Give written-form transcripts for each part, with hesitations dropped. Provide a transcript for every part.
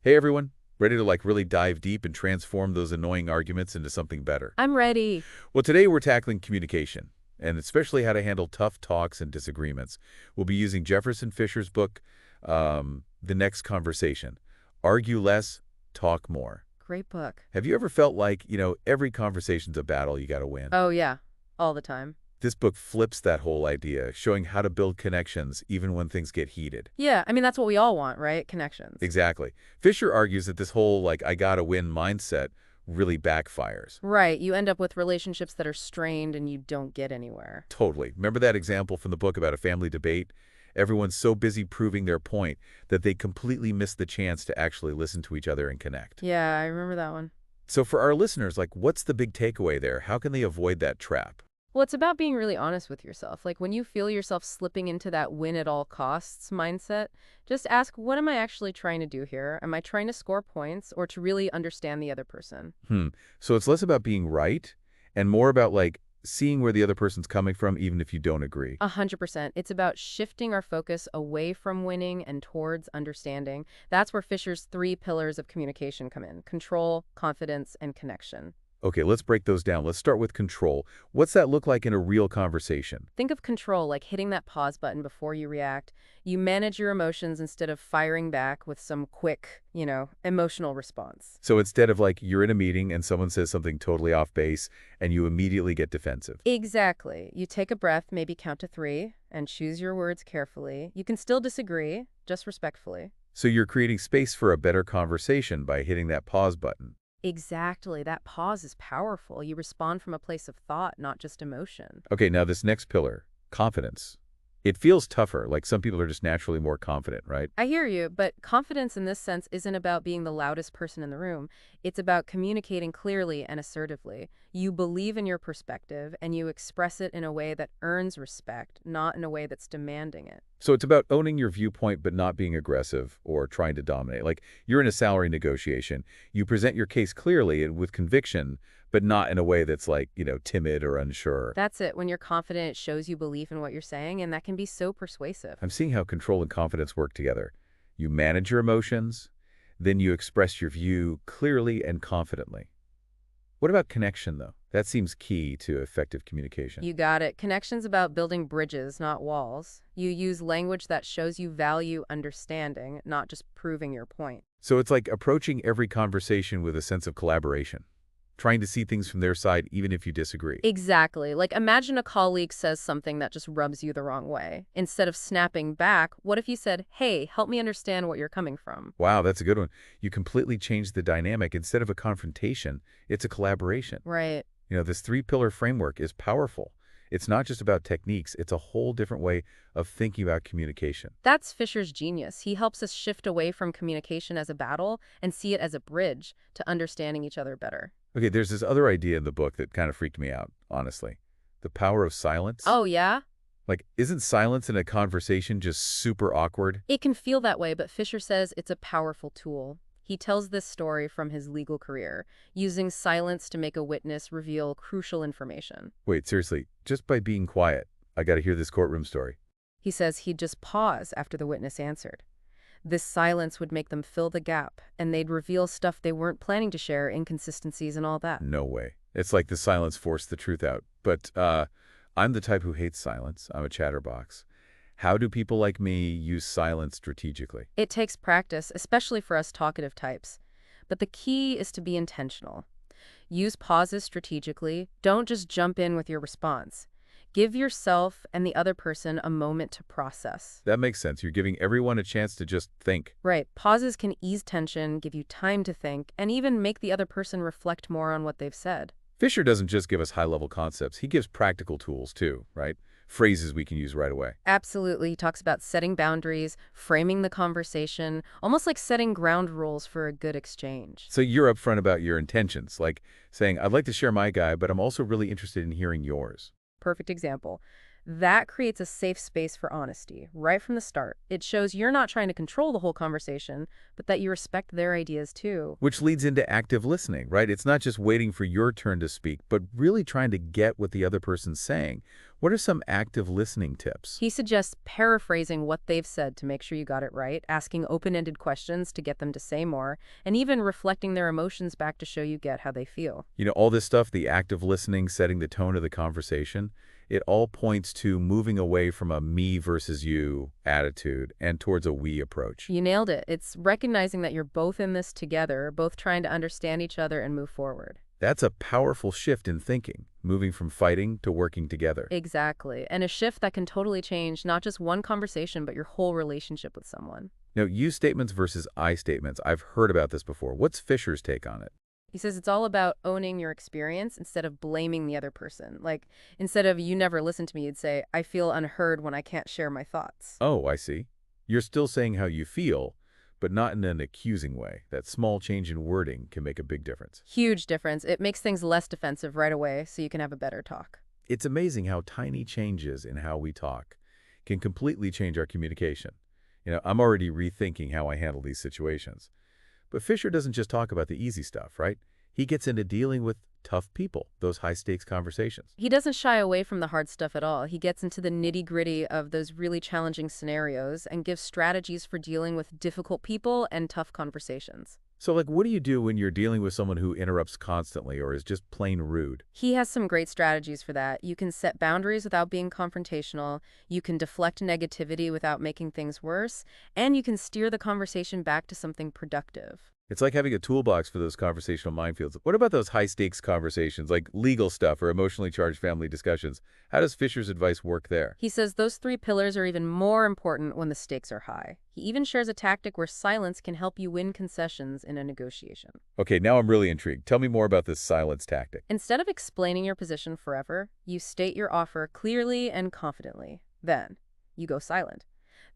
Hey everyone, ready to really dive deep and transform those annoying arguments into something better? I'm ready. Well, today we're tackling communication, and especially how to handle tough talks and disagreements. We'll be using Jefferson Fisher's book, The Next Conversation. Argue less, talk more. Great book. Have you ever felt like, every conversation's a battle you gotta win? Oh, yeah. All the time. This book flips that whole idea, showing how to build connections even when things get heated. Yeah, I mean, that's what we all want, right? Connections. Exactly. Fisher argues that this whole, I gotta win mindset really backfires. Right. You end up with relationships that are strained and you don't get anywhere. Totally. Remember that example from the book about a family debate? Everyone's so busy proving their point that they completely miss the chance to actually listen to each other and connect. Yeah, I remember that one. So for our listeners, what's the big takeaway there? How can they avoid that trap? Well, it's about being really honest with yourself. Like when you feel yourself slipping into that win at all costs mindset, just ask, what am I actually trying to do here? Am I trying to score points or to really understand the other person? So it's less about being right and more about seeing where the other person's coming from even if you don't agree. 100%. It's about shifting our focus away from winning and towards understanding. That's where Fisher's three pillars of communication come in: control, confidence, and connection. Okay, let's break those down. Let's start with control. What's that look like in a real conversation? Think of control like hitting that pause button before you react. You manage your emotions instead of firing back with some quick, emotional response. So instead of you're in a meeting and someone says something totally off base and you immediately get defensive. Exactly. You take a breath, maybe count to three, and choose your words carefully. You can still disagree, just respectfully. So you're creating space for a better conversation by hitting that pause button. Exactly. That pause is powerful. You respond from a place of thought, not just emotion. Okay, now this next pillar, confidence. It feels tougher, like some people are just naturally more confident, right? I hear you, but confidence in this sense isn't about being the loudest person in the room. It's about communicating clearly and assertively. You believe in your perspective, and you express it in a way that earns respect, not in a way that's demanding it. So it's about owning your viewpoint but not being aggressive or trying to dominate. Like you're in a salary negotiation. You present your case clearly and with conviction, but not in a way that's timid or unsure. That's it. When you're confident, it shows you believe in what you're saying, and that can be so persuasive. I'm seeing how control and confidence work together. You manage your emotions, then you express your view clearly and confidently. What about connection, though? That seems key to effective communication. You got it. Connection's about building bridges, not walls. You use language that shows you value understanding, not just proving your point. So it's like approaching every conversation with a sense of collaboration, trying to see things from their side even if you disagree. Exactly. Like imagine a colleague says something that just rubs you the wrong way. Instead of snapping back, what if you said, "Hey, help me understand what you're coming from?" Wow, that's a good one. You completely change the dynamic. Instead of a confrontation, it's a collaboration. Right. This three-pillar framework is powerful. It's not just about techniques. It's a whole different way of thinking about communication. That's Fisher's genius. He helps us shift away from communication as a battle and see it as a bridge to understanding each other better. Okay, there's this other idea in the book that kind of freaked me out, honestly. The power of silence. Oh, yeah? Isn't silence in a conversation just super awkward? It can feel that way, but Fisher says it's a powerful tool. He tells this story from his legal career, using silence to make a witness reveal crucial information. Wait, seriously, just by being quiet, I gotta hear this courtroom story. He says he'd just pause after the witness answered. This silence would make them fill the gap, and they'd reveal stuff they weren't planning to share, inconsistencies and all that. No way. It's like the silence forced the truth out. But I'm the type who hates silence. I'm a chatterbox. How do people like me use silence strategically? It takes practice, especially for us talkative types. But the key is to be intentional. Use pauses strategically. Don't just jump in with your response. Give yourself and the other person a moment to process. That makes sense. You're giving everyone a chance to just think. Right. Pauses can ease tension, give you time to think, and even make the other person reflect more on what they've said. Fisher doesn't just give us high-level concepts. He gives practical tools, too, right? Phrases we can use right away. Absolutely. He talks about setting boundaries, framing the conversation, almost like setting ground rules for a good exchange. So you're upfront about your intentions, like saying, I'd like to share my guy, but I'm also really interested in hearing yours. Perfect example. That creates a safe space for honesty right from the start. It shows you're not trying to control the whole conversation, but that you respect their ideas too. Which leads into active listening, right? It's not just waiting for your turn to speak, but really trying to get what the other person's saying. What are some active listening tips? He suggests paraphrasing what they've said to make sure you got it right, asking open-ended questions to get them to say more, and even reflecting their emotions back to show you get how they feel. All this stuff, the active listening, setting the tone of the conversation, it all points to moving away from a me versus you attitude and towards a we approach. You nailed it. It's recognizing that you're both in this together, both trying to understand each other and move forward. That's a powerful shift in thinking, moving from fighting to working together. Exactly. And a shift that can totally change not just one conversation, but your whole relationship with someone. Now, you statements versus I statements. I've heard about this before. What's Fisher's take on it? He says it's all about owning your experience instead of blaming the other person. Like, instead of you never listen to me, you'd say, I feel unheard when I can't share my thoughts. Oh, I see. You're still saying how you feel, but not in an accusing way. That small change in wording can make a big difference. Huge difference. It makes things less defensive right away so you can have a better talk. It's amazing how tiny changes in how we talk can completely change our communication. I'm already rethinking how I handle these situations. But Fisher doesn't just talk about the easy stuff, right? He gets into dealing with tough people, those high-stakes conversations. He doesn't shy away from the hard stuff at all. He gets into the nitty-gritty of those really challenging scenarios and gives strategies for dealing with difficult people and tough conversations. So, what do you do when you're dealing with someone who interrupts constantly or is just plain rude? He has some great strategies for that. You can set boundaries without being confrontational, you can deflect negativity without making things worse, and you can steer the conversation back to something productive. It's like having a toolbox for those conversational minefields. What about those high-stakes conversations, like legal stuff or emotionally charged family discussions? How does Fisher's advice work there? He says those three pillars are even more important when the stakes are high. He even shares a tactic where silence can help you win concessions in a negotiation. Okay, now I'm really intrigued. Tell me more about this silence tactic. Instead of explaining your position forever, you state your offer clearly and confidently. Then, you go silent.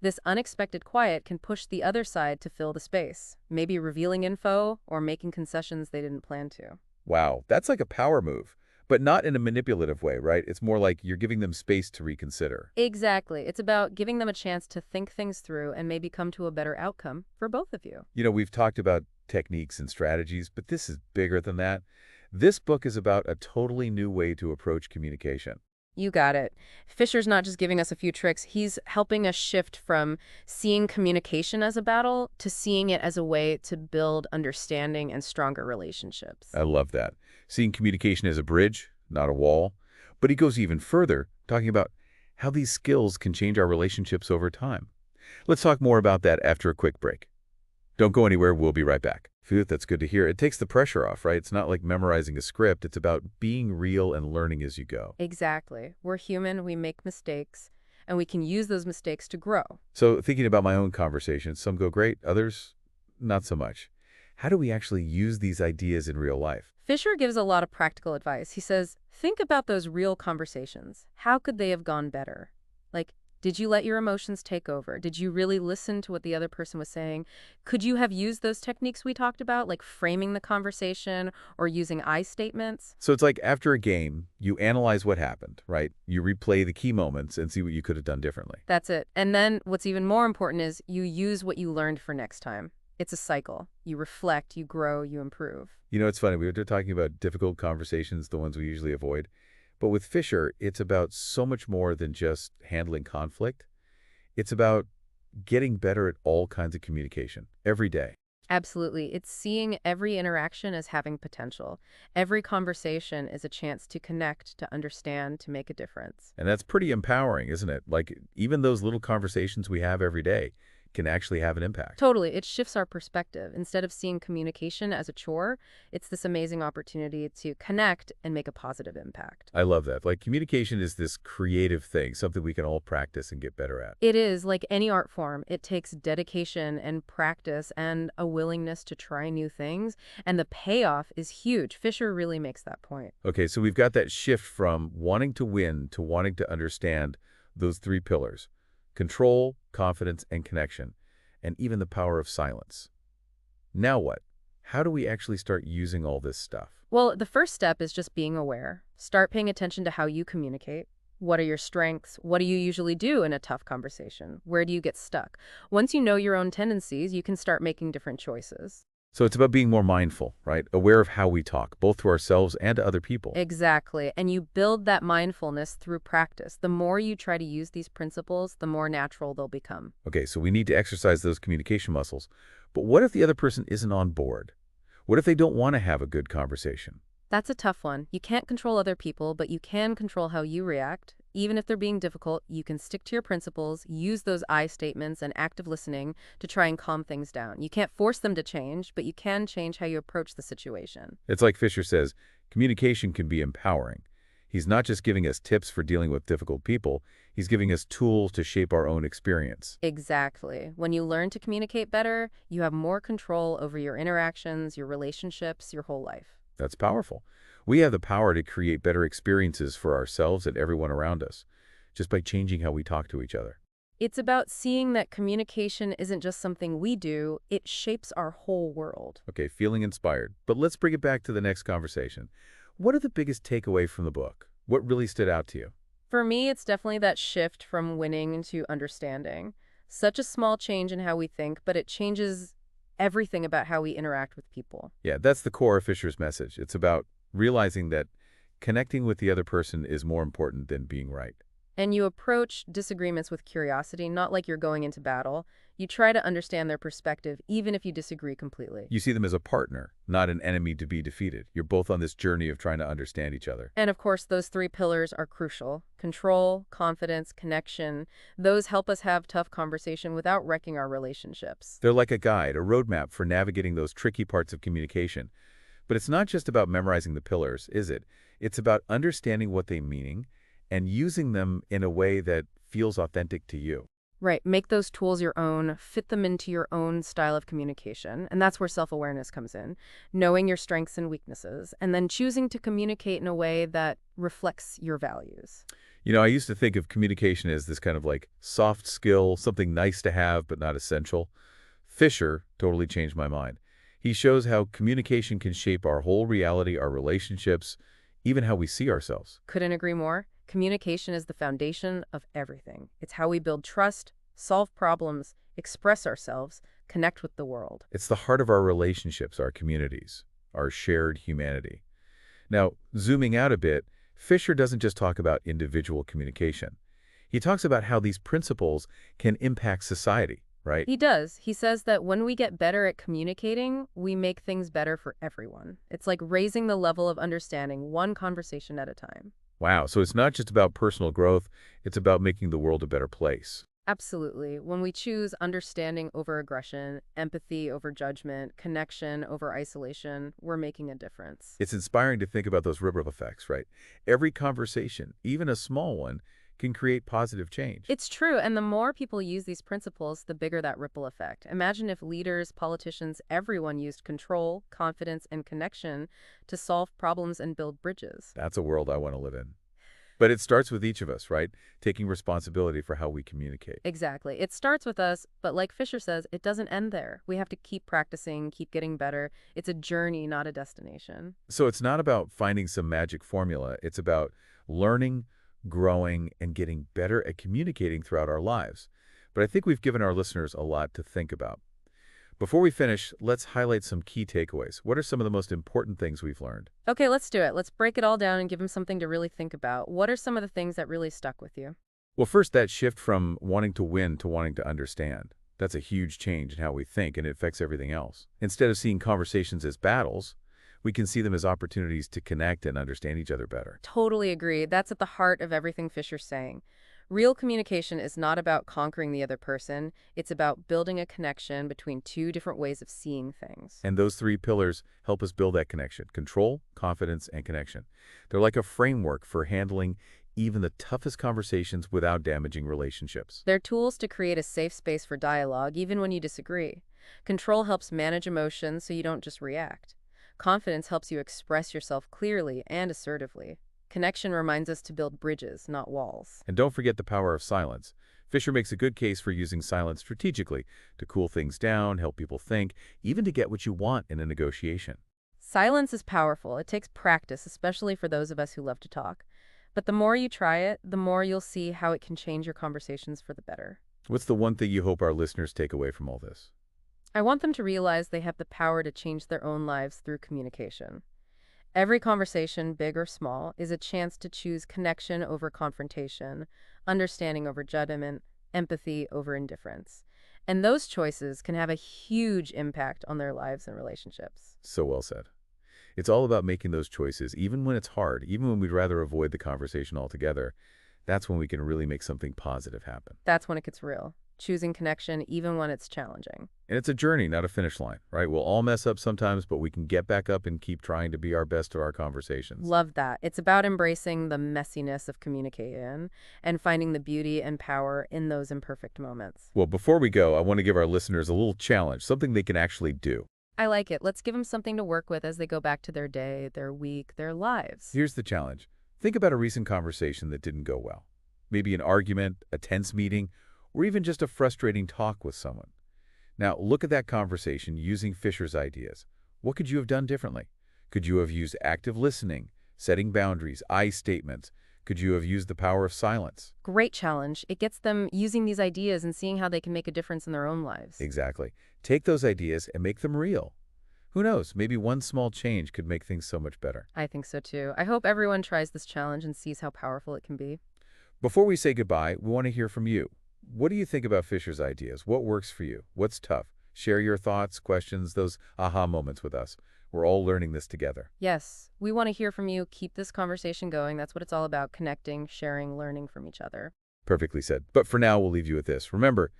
This unexpected quiet can push the other side to fill the space, maybe revealing info or making concessions they didn't plan to. Wow, that's like a power move, but not in a manipulative way, right? It's more like you're giving them space to reconsider. Exactly. It's about giving them a chance to think things through and maybe come to a better outcome for both of you. We've talked about techniques and strategies, but this is bigger than that. This book is about a totally new way to approach communication. You got it. Fisher's not just giving us a few tricks. He's helping us shift from seeing communication as a battle to seeing it as a way to build understanding and stronger relationships. I love that. Seeing communication as a bridge, not a wall. But he goes even further, talking about how these skills can change our relationships over time. Let's talk more about that after a quick break. Don't go anywhere. We'll be right back. Phew, that's good to hear. It takes the pressure off, right? It's not like memorizing a script. It's about being real and learning as you go. Exactly. We're human, we make mistakes, and we can use those mistakes to grow. So thinking about my own conversations, some go great, others not so much. How do we actually use these ideas in real life? Fisher gives a lot of practical advice. He says, think about those real conversations. How could they have gone better? Like, did you let your emotions take over? Did you really listen to what the other person was saying? Could you have used those techniques we talked about, like framing the conversation or using I statements? So it's like after a game, you analyze what happened, right? You replay the key moments and see what you could have done differently. That's it. And then what's even more important is you use what you learned for next time. It's a cycle. You reflect, you grow, you improve. It's funny. We were talking about difficult conversations, the ones we usually avoid. But with Fisher, it's about so much more than just handling conflict. It's about getting better at all kinds of communication every day. Absolutely. It's seeing every interaction as having potential. Every conversation is a chance to connect, to understand, to make a difference. And that's pretty empowering, isn't it? Like even those little conversations we have every day can actually have an impact. Totally. It shifts our perspective. Instead of seeing communication as a chore, it's this amazing opportunity to connect and make a positive impact. I love that. Like communication is this creative thing, something we can all practice and get better at. It is like any art form. It takes dedication and practice and a willingness to try new things. And the payoff is huge. Fisher really makes that point. Okay, so we've got that shift from wanting to win to wanting to understand those three pillars: control, confidence, and connection, and even the power of silence. Now what? How do we actually start using all this stuff? Well, the first step is just being aware. Start paying attention to how you communicate. What are your strengths? What do you usually do in a tough conversation? Where do you get stuck? Once you know your own tendencies, you can start making different choices. So it's about being more mindful, right? Aware of how we talk, both to ourselves and to other people. Exactly. And you build that mindfulness through practice. The more you try to use these principles, the more natural they'll become. Okay, so we need to exercise those communication muscles. But what if the other person isn't on board? What if they don't want to have a good conversation? That's a tough one. You can't control other people, but you can control how you react. Even if they're being difficult, you can stick to your principles, use those I statements and active listening to try and calm things down. You can't force them to change, but you can change how you approach the situation. It's like Fisher says, communication can be empowering. He's not just giving us tips for dealing with difficult people, he's giving us tools to shape our own experience. Exactly. When you learn to communicate better, you have more control over your interactions, your relationships, your whole life. That's powerful. We have the power to create better experiences for ourselves and everyone around us, just by changing how we talk to each other. It's about seeing that communication isn't just something we do, it shapes our whole world. Okay, feeling inspired. But let's bring it back to the next conversation. What are the biggest takeaway from the book? What really stood out to you? For me, it's definitely that shift from winning to understanding. Such a small change in how we think, but it changes everything about how we interact with people. Yeah, that's the core of Fisher's message. It's about realizing that connecting with the other person is more important than being right. And you approach disagreements with curiosity, not like you're going into battle. You try to understand their perspective, even if you disagree completely. You see them as a partner, not an enemy to be defeated. You're both on this journey of trying to understand each other. And of course, those three pillars are crucial. Control, confidence, connection. Those help us have tough conversation without wrecking our relationships. They're like a guide, a roadmap for navigating those tricky parts of communication. But it's not just about memorizing the pillars, is it? It's about understanding what they mean and using them in a way that feels authentic to you. Right. Make those tools your own, fit them into your own style of communication. And that's where self-awareness comes in, knowing your strengths and weaknesses, and then choosing to communicate in a way that reflects your values. You know, I used to think of communication as this kind of like soft skill, something nice to have but not essential. Fisher totally changed my mind. He shows how communication can shape our whole reality, our relationships, even how we see ourselves. Couldn't agree more. Communication is the foundation of everything. It's how we build trust, solve problems, express ourselves, connect with the world. It's the heart of our relationships, our communities, our shared humanity. Now, zooming out a bit, Fisher doesn't just talk about individual communication. He talks about how these principles can impact society, right? He does. He says that when we get better at communicating, we make things better for everyone. It's like raising the level of understanding one conversation at a time. Wow, so it's not just about personal growth, it's about making the world a better place. Absolutely. When we choose understanding over aggression, empathy over judgment, connection over isolation, we're making a difference. It's inspiring to think about those ripple effects, right? Every conversation, even a small one, can create positive change. It's true, and the more people use these principles, the bigger that ripple effect. Imagine if leaders, politicians, everyone used control, confidence, and connection to solve problems and build bridges. That's a world I want to live in. But it starts with each of us, right? Taking responsibility for how we communicate. Exactly. It starts with us, but like Fisher says, it doesn't end there. We have to keep practicing, keep getting better. It's a journey, not a destination. So it's not about finding some magic formula. It's about learning, growing, and getting better at communicating throughout our lives. But I think we've given our listeners a lot to think about. Before we finish, let's highlight some key takeaways. What are some of the most important things we've learned? Okay, let's do it. Let's break it all down and give them something to really think about. What are some of the things that really stuck with you? Well, first, that shift from wanting to win to wanting to understand. That's a huge change in how we think, and it affects everything else. Instead of seeing conversations as battles, we can see them as opportunities to connect and understand each other better. Totally agree. That's at the heart of everything Fisher's saying. Real communication is not about conquering the other person. It's about building a connection between two different ways of seeing things. And those three pillars help us build that connection: control, confidence, and connection. They're like a framework for handling even the toughest conversations without damaging relationships. They're tools to create a safe space for dialogue, even when you disagree. Control helps manage emotions so you don't just react. Confidence helps you express yourself clearly and assertively. Connection reminds us to build bridges, not walls. And don't forget the power of silence. Fisher makes a good case for using silence strategically to cool things down, help people think, even to get what you want in a negotiation. Silence is powerful. It takes practice, especially for those of us who love to talk. But the more you try it, the more you'll see how it can change your conversations for the better. What's the one thing you hope our listeners take away from all this? I want them to realize they have the power to change their own lives through communication. Every conversation, big or small, is a chance to choose connection over confrontation, understanding over judgment, empathy over indifference. And those choices can have a huge impact on their lives and relationships. So well said. It's all about making those choices, even when it's hard, even when we'd rather avoid the conversation altogether. That's when we can really make something positive happen. That's when it gets real. Choosing connection even when it's challenging. And it's a journey, not a finish line, right? We'll all mess up sometimes, but we can get back up and keep trying to be our best at our conversations. Love that. It's about embracing the messiness of communication and finding the beauty and power in those imperfect moments. Well, before we go, I want to give our listeners a little challenge, something they can actually do. I like it. Let's give them something to work with as they go back to their day, their week, their lives. Here's the challenge. Think about a recent conversation that didn't go well. Maybe an argument, a tense meeting, or even just a frustrating talk with someone. Now, look at that conversation using Fisher's ideas. What could you have done differently? Could you have used active listening, setting boundaries, I statements? Could you have used the power of silence? Great challenge. It gets them using these ideas and seeing how they can make a difference in their own lives. Exactly. Take those ideas and make them real. Who knows, maybe one small change could make things so much better. I think so too. I hope everyone tries this challenge and sees how powerful it can be. Before we say goodbye, we want to hear from you. What do you think about Fisher's ideas? What works for you? What's tough? Share your thoughts, questions, those aha moments with us. We're all learning this together. Yes, we want to hear from you. Keep this conversation going. That's what it's all about, connecting, sharing, learning from each other. Perfectly said. But for now, we'll leave you with this. Remember,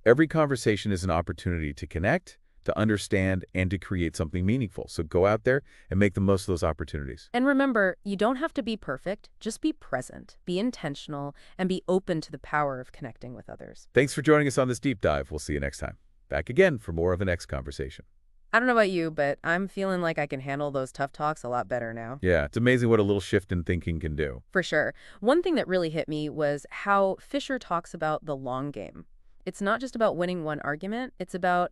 every conversation is an opportunity to connect, to understand, and to create something meaningful. So go out there and make the most of those opportunities. And remember, you don't have to be perfect. Just be present, be intentional, and be open to the power of connecting with others. Thanks for joining us on this deep dive. We'll see you next time. Back again for more of the next conversation. I don't know about you, but I'm feeling like I can handle those tough talks a lot better now. Yeah, it's amazing what a little shift in thinking can do. For sure. One thing that really hit me was how Fisher talks about the long game. It's not just about winning one argument, it's about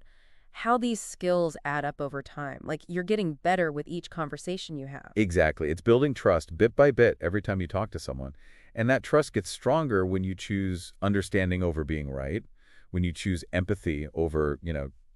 how these skills add up over time. Like you're getting better with each conversation you have. Exactly. It's building trust bit by bit every time you talk to someone. And that trust gets stronger when you choose understanding over being right, when you choose empathy over,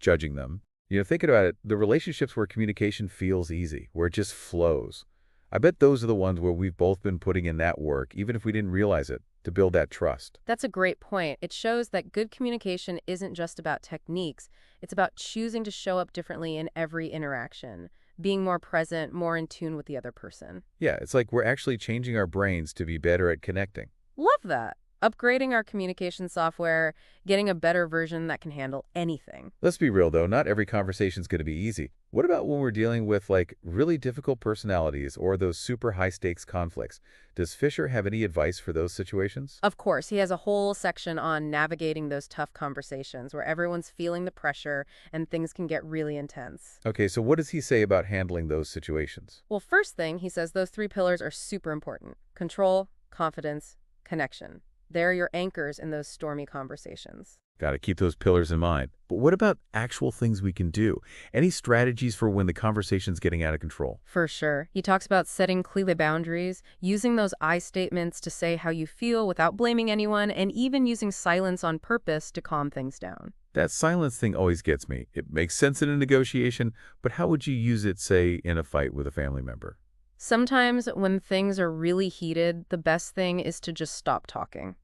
judging them. Thinking about it, the relationships where communication feels easy, where it just flows. I bet those are the ones where we've both been putting in that work, even if we didn't realize it, to build that trust. That's a great point. It shows that good communication isn't just about techniques. It's about choosing to show up differently in every interaction, being more present, more in tune with the other person. Yeah, it's like we're actually changing our brains to be better at connecting. Love that. Upgrading our communication software, getting a better version that can handle anything. Let's be real, though, not every conversation's going to be easy. What about when we're dealing with, really difficult personalities or those super high-stakes conflicts? Does Fisher have any advice for those situations? Of course, he has a whole section on navigating those tough conversations where everyone's feeling the pressure and things can get really intense. Okay, so what does he say about handling those situations? Well, first thing, he says those three pillars are super important. Control, confidence, connection. They're your anchors in those stormy conversations. Got to keep those pillars in mind. But what about actual things we can do? Any strategies for when the conversation's getting out of control? For sure. He talks about setting clear boundaries, using those I statements to say how you feel without blaming anyone, and even using silence on purpose to calm things down. That silence thing always gets me. It makes sense in a negotiation, but how would you use it, say, in a fight with a family member? Sometimes when things are really heated, the best thing is to just stop talking.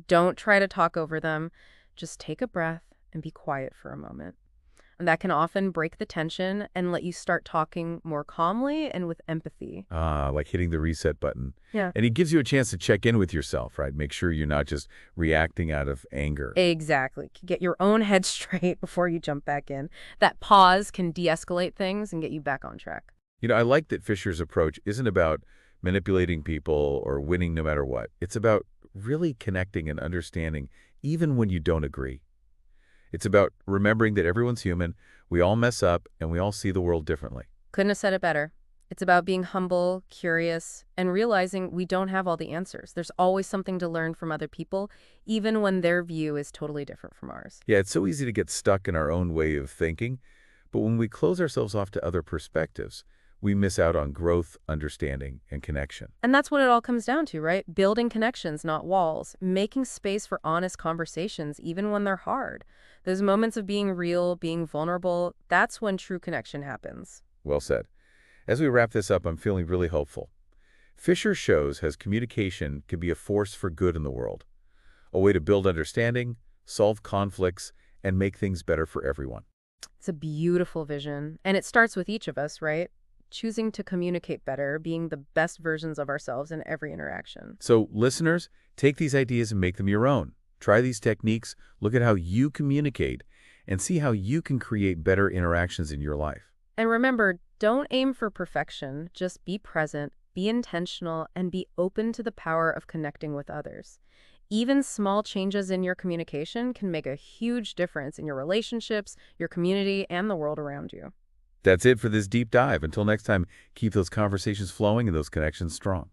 Don't try to talk over them. Just take a breath and be quiet for a moment. And that can often break the tension and let you start talking more calmly and with empathy. Like hitting the reset button. Yeah. And it gives you a chance to check in with yourself, right? Make sure you're not just reacting out of anger. Exactly. Get your own head straight before you jump back in. That pause can de-escalate things and get you back on track. I like that Fisher's approach isn't about manipulating people or winning no matter what. It's about really connecting and understanding even when you don't agree. It's about remembering that everyone's human, we all mess up, and we all see the world differently. Couldn't have said it better. It's about being humble, curious, and realizing we don't have all the answers. There's always something to learn from other people, even when their view is totally different from ours. Yeah, it's so easy to get stuck in our own way of thinking, but when we close ourselves off to other perspectives, we miss out on growth, understanding, and connection. And that's what it all comes down to, right? Building connections, not walls. Making space for honest conversations, even when they're hard. Those moments of being real, being vulnerable, that's when true connection happens. Well said. As we wrap this up, I'm feeling really hopeful. Fisher shows how communication can be a force for good in the world, a way to build understanding, solve conflicts, and make things better for everyone. It's a beautiful vision. And it starts with each of us, right? Choosing to communicate better, being the best versions of ourselves in every interaction. So, listeners, take these ideas and make them your own. Try these techniques, look at how you communicate, and see how you can create better interactions in your life. And remember, don't aim for perfection. Just be present, be intentional, and be open to the power of connecting with others. Even small changes in your communication can make a huge difference in your relationships, your community, and the world around you. That's it for this deep dive. Until next time, keep those conversations flowing and those connections strong.